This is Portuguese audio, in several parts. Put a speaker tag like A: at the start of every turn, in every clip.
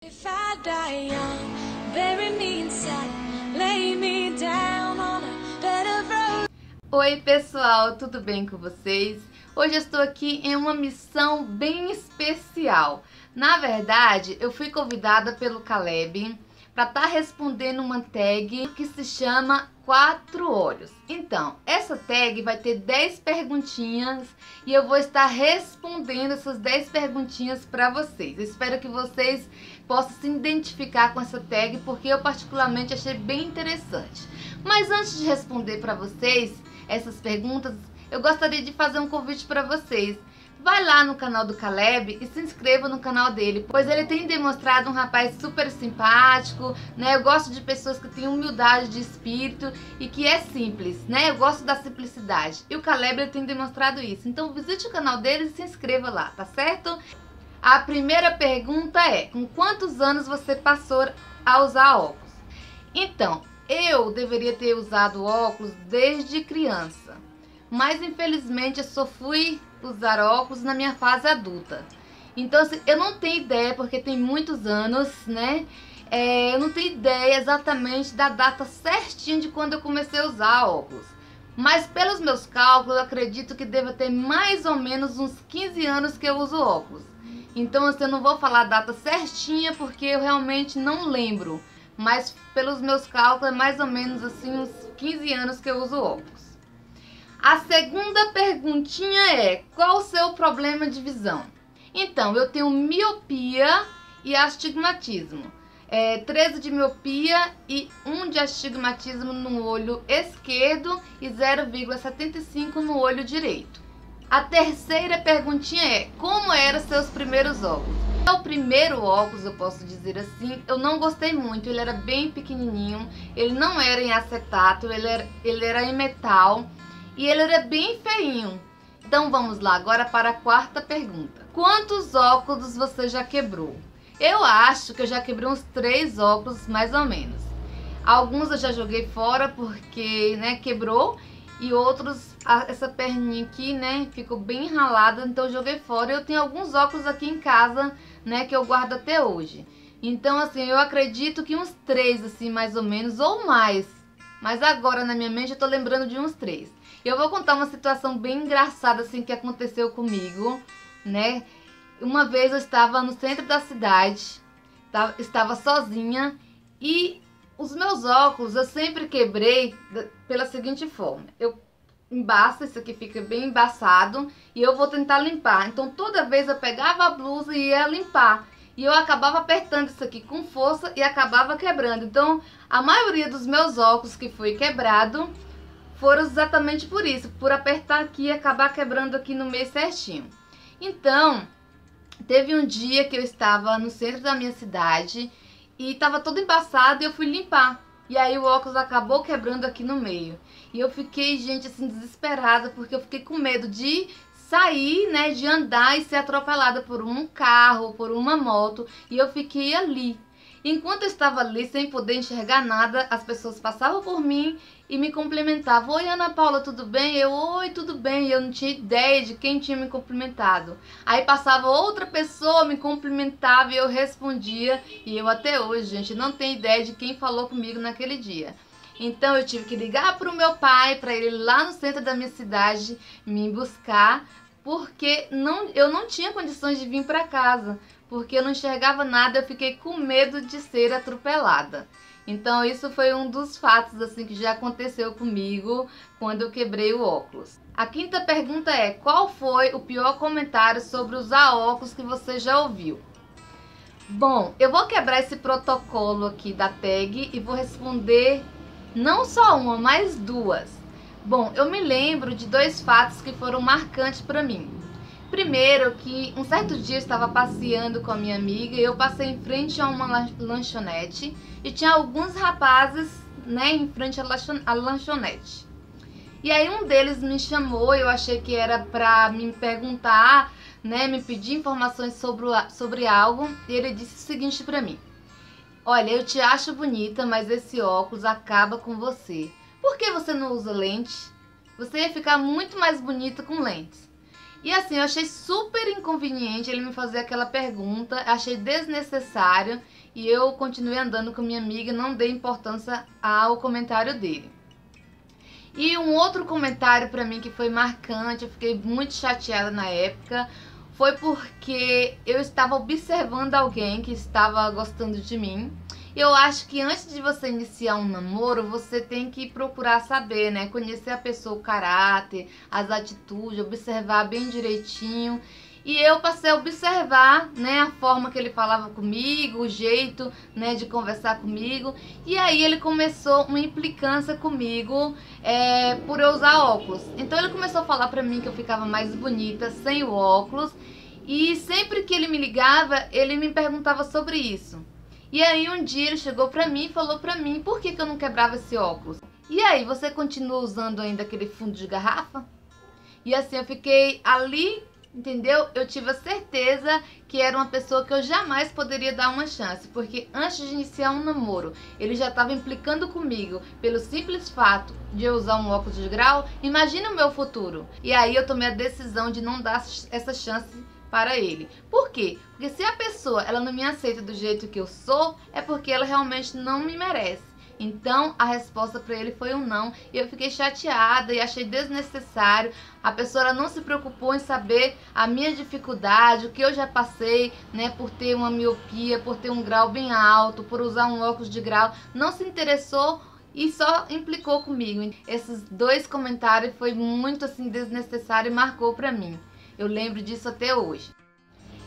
A: If I die young, bury me inside, lay me down on a bed of roses.
B: Oi pessoal, tudo bem com vocês? Hoje eu estou aqui em uma missão bem especial. Na verdade, eu fui convidada pelo Caleb para estar respondendo uma tag que se chama 4 olhos. Então, essa tag vai ter 10 perguntinhas e eu vou estar respondendo essas 10 perguntinhas para vocês. Eu espero que vocês possam se identificar com essa tag, porque eu particularmente achei bem interessante. Mas antes de responder para vocês essas perguntas, eu gostaria de fazer um convite para vocês. Vai lá no canal do Caleb e se inscreva no canal dele, pois ele tem demonstrado um rapaz super simpático, né? Eu gosto de pessoas que têm humildade de espírito e que é simples, né? Eu gosto da simplicidade. E o Caleb ele tem demonstrado isso. Então visite o canal dele e se inscreva lá, tá certo? A primeira pergunta é: com quantos anos você passou a usar óculos? Então, eu deveria ter usado óculos desde criança, mas infelizmente eu só fui usar óculos na minha fase adulta. Então assim, eu não tenho ideia, porque tem muitos anos, né? Eu não tenho ideia exatamente da data certinha de quando eu comecei a usar óculos. Mas pelos meus cálculos, eu acredito que deva ter mais ou menos uns 15 anos que eu uso óculos. Então assim, eu não vou falar a data certinha, porque eu realmente não lembro. Mas pelos meus cálculos, é mais ou menos assim uns 15 anos que eu uso óculos. A segunda perguntinha é: qual o seu problema de visão? Então, eu tenho miopia e astigmatismo. 13 de miopia e 1 de astigmatismo no olho esquerdo e 0,75 no olho direito. A terceira perguntinha é: como eram seus primeiros óculos? O primeiro óculos, eu posso dizer assim, eu não gostei muito. Ele era bem pequenininho, ele não era em acetato, ele era em metal. E ele era bem feinho. Então vamos lá agora para a quarta pergunta. Quantos óculos você já quebrou? Eu acho que eu já quebrei uns 3 óculos mais ou menos. Alguns eu já joguei fora porque, né, quebrou. E outros, essa perninha aqui, né, ficou bem ralada, então eu joguei fora. Eu tenho alguns óculos aqui em casa, né, que eu guardo até hoje. Então assim, eu acredito que uns 3 assim mais ou menos, ou mais. Mas agora na minha mente eu tô lembrando de uns 3. Eu vou contar uma situação bem engraçada assim que aconteceu comigo, né? Uma vez eu estava no centro da cidade, estava sozinha e os meus óculos eu sempre quebrei pela seguinte forma: eu embaço, isso aqui fica bem embaçado e eu vou tentar limpar. Então toda vez eu pegava a blusa e ia limpar. E eu acabava apertando isso aqui com força e acabava quebrando. Então a maioria dos meus óculos que foi quebrado foram exatamente por isso, por apertar aqui e acabar quebrando aqui no meio certinho. Então, teve um dia que eu estava no centro da minha cidade e estava todo embaçado e eu fui limpar. E aí o óculos acabou quebrando aqui no meio. E eu fiquei, gente, assim, desesperada, porque eu fiquei com medo de sair, né, de andar e ser atropelada por um carro, por uma moto. E eu fiquei ali. Enquanto eu estava ali sem poder enxergar nada, as pessoas passavam por mim e me cumprimentavam. Oi, Ana Paula, tudo bem? Eu, oi, tudo bem? E eu não tinha ideia de quem tinha me cumprimentado. Aí passava outra pessoa, me cumprimentava e eu respondia. E eu até hoje, gente, não tenho ideia de quem falou comigo naquele dia. Então eu tive que ligar para o meu pai, para ele ir lá no centro da minha cidade me buscar, porque eu não tinha condições de vir para casa. Porque eu não enxergava nada, eu fiquei com medo de ser atropelada. Então isso foi um dos fatos assim que já aconteceu comigo quando eu quebrei o óculos. A quinta pergunta é: qual foi o pior comentário sobre usar óculos que você já ouviu? Bom, eu vou quebrar esse protocolo aqui da tag e vou responder não só uma, mas 2. Bom, eu me lembro de 2 fatos que foram marcantes para mim. Primeiro, que um certo dia eu estava passeando com a minha amiga e eu passei em frente a uma lanchonete e tinha alguns rapazes, né, em frente à lanchonete. E aí um deles me chamou, eu achei que era para me perguntar, né, me pedir informações sobre algo, e ele disse o seguinte para mim: olha, eu te acho bonita, mas esse óculos acaba com você. Por que você não usa lente? Você ia ficar muito mais bonita com lentes. E assim, eu achei super inconveniente ele me fazer aquela pergunta, achei desnecessário e eu continuei andando com minha amiga e não dei importância ao comentário dele. E um outro comentário pra mim que foi marcante, eu fiquei muito chateada na época, foi porque eu estava observando alguém que estava gostando de mim. Eu acho que antes de você iniciar um namoro, você tem que procurar saber, né? Conhecer a pessoa, o caráter, as atitudes, observar bem direitinho. E eu passei a observar, né, a forma que ele falava comigo, o jeito, né, de conversar comigo. E aí ele começou uma implicância comigo por eu usar óculos. Então ele começou a falar pra mim que eu ficava mais bonita sem o óculos. E sempre que ele me ligava, ele me perguntava sobre isso. E aí um dia ele chegou pra mim e falou pra mim por que eu não quebrava esse óculos. E aí, você continua usando ainda aquele fundo de garrafa? E assim eu fiquei ali, entendeu? Eu tive a certeza que era uma pessoa que eu jamais poderia dar uma chance. Porque antes de iniciar um namoro, ele já estava implicando comigo pelo simples fato de eu usar um óculos de grau. Imagina o meu futuro. E aí eu tomei a decisão de não dar essa chance para ele. Por quê? Porque se a pessoa ela não me aceita do jeito que eu sou, é porque ela realmente não me merece. Então a resposta para ele foi um não. E eu fiquei chateada e achei desnecessário. A pessoa ela não se preocupou em saber a minha dificuldade, o que eu já passei, né, por ter uma miopia, por ter um grau bem alto, por usar um óculos de grau. Não se interessou e só implicou comigo. Esses dois comentários foi muito assim desnecessário e marcou para mim. Eu lembro disso até hoje.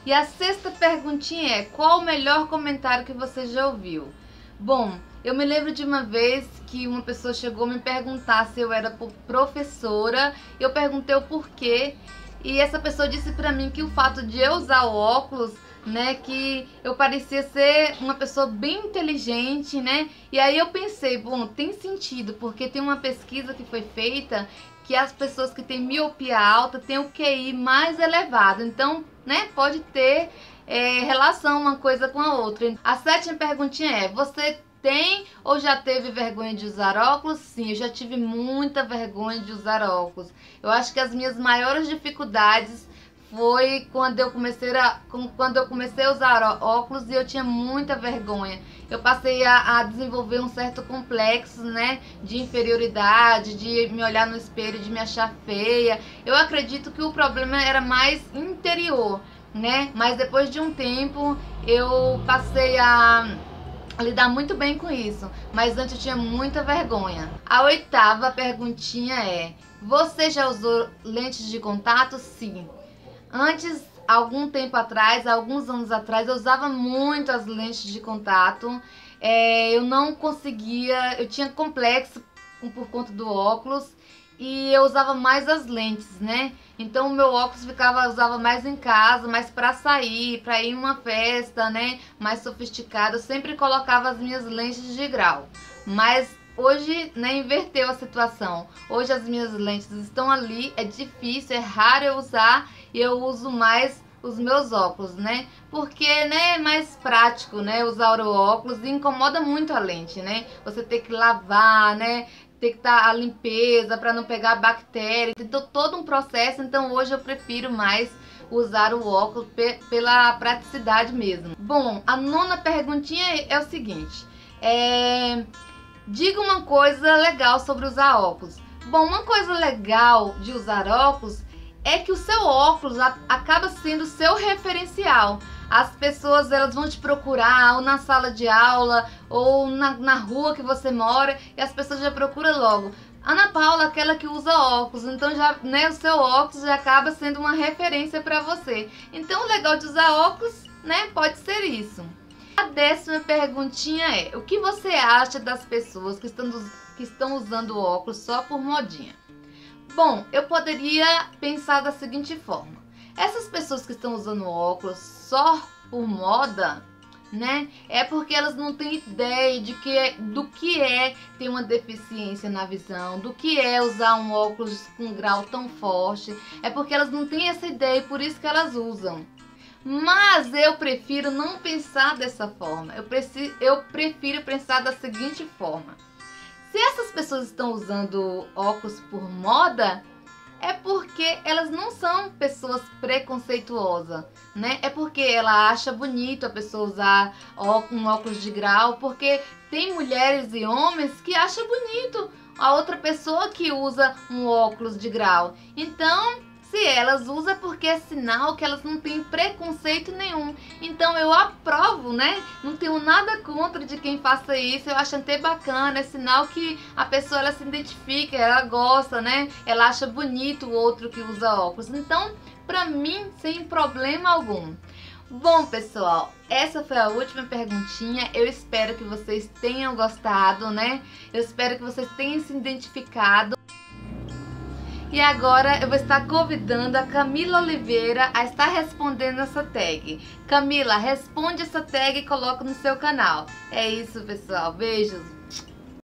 B: E a sexta perguntinha é: qual o melhor comentário que você já ouviu? Bom, eu me lembro de uma vez que uma pessoa chegou a me perguntar se eu era professora. Eu perguntei o porquê. E essa pessoa disse pra mim que o fato de eu usar o óculos, né, que eu parecia ser uma pessoa bem inteligente, né? E aí eu pensei, bom, tem sentido, porque tem uma pesquisa que foi feita que as pessoas que têm miopia alta têm o QI mais elevado. Então, né, pode ter relação uma coisa com a outra. A sétima perguntinha é: você tem ou já teve vergonha de usar óculos? Sim, eu já tive muita vergonha de usar óculos. Eu acho que as minhas maiores dificuldades foi quando eu comecei a usar óculos e eu tinha muita vergonha. Eu passei a desenvolver um certo complexo, né, de inferioridade, de me olhar no espelho, de me achar feia. Eu acredito que o problema era mais interior, né? Mas depois de um tempo eu passei a lidar muito bem com isso, mas antes eu tinha muita vergonha. A oitava perguntinha é: você já usou lentes de contato? Sim. Antes, algum tempo atrás, alguns anos atrás, eu usava muito as lentes de contato. Eu não conseguia, eu tinha complexo por conta do óculos e eu usava mais as lentes, né? Então o meu óculos usava mais em casa, mais para sair, para ir em uma festa, né, mais sofisticada. Eu sempre colocava as minhas lentes de grau. Mas hoje, né, inverteu a situação. Hoje as minhas lentes estão ali, é difícil, é raro eu usar e eu uso mais os meus óculos, né? Porque, né, é mais prático, né, usar o óculos e incomoda muito a lente, né? Você tem que lavar, né? Tem que estar a limpeza para não pegar bactéria. Então todo um processo. Então hoje eu prefiro mais usar o óculos pela praticidade mesmo. Bom, a nona perguntinha é o seguinte: diga uma coisa legal sobre usar óculos. Bom, uma coisa legal de usar óculos é que o seu óculos acaba sendo o seu referencial. As pessoas elas vão te procurar ou na sala de aula ou na rua que você mora e as pessoas já procuram logo: Ana Paula, aquela que usa óculos. Então já, né, o seu óculos já acaba sendo uma referência para você. Então o legal de usar óculos, né, pode ser isso. A décima perguntinha é: o que você acha das pessoas que estão usando óculos só por modinha? Bom, eu poderia pensar da seguinte forma: essas pessoas que estão usando óculos só por moda, né, é porque elas não têm ideia do que é ter uma deficiência na visão, do que é usar um óculos com grau tão forte. É porque elas não têm essa ideia e por isso que elas usam. Mas eu prefiro não pensar dessa forma. Eu prefiro pensar da seguinte forma: se essas pessoas estão usando óculos por moda, é porque elas não são pessoas preconceituosas, né? É porque ela acha bonito a pessoa usar um óculos de grau, porque tem mulheres e homens que acham bonito a outra pessoa que usa um óculos de grau. Então, se elas usam é porque é sinal que elas não têm preconceito nenhum. Então eu aprovo, né? Não tenho nada contra de quem faça isso. Eu acho até bacana, é sinal que a pessoa ela se identifica, ela gosta, né? Ela acha bonito o outro que usa óculos. Então, pra mim, sem problema algum. Bom, pessoal, essa foi a última perguntinha. Eu espero que vocês tenham gostado, né? Eu espero que vocês tenham se identificado. E agora eu vou estar convidando a Camila Oliveira a estar respondendo essa tag. Camila, responde essa tag e coloca no seu canal. É isso, pessoal. Beijos!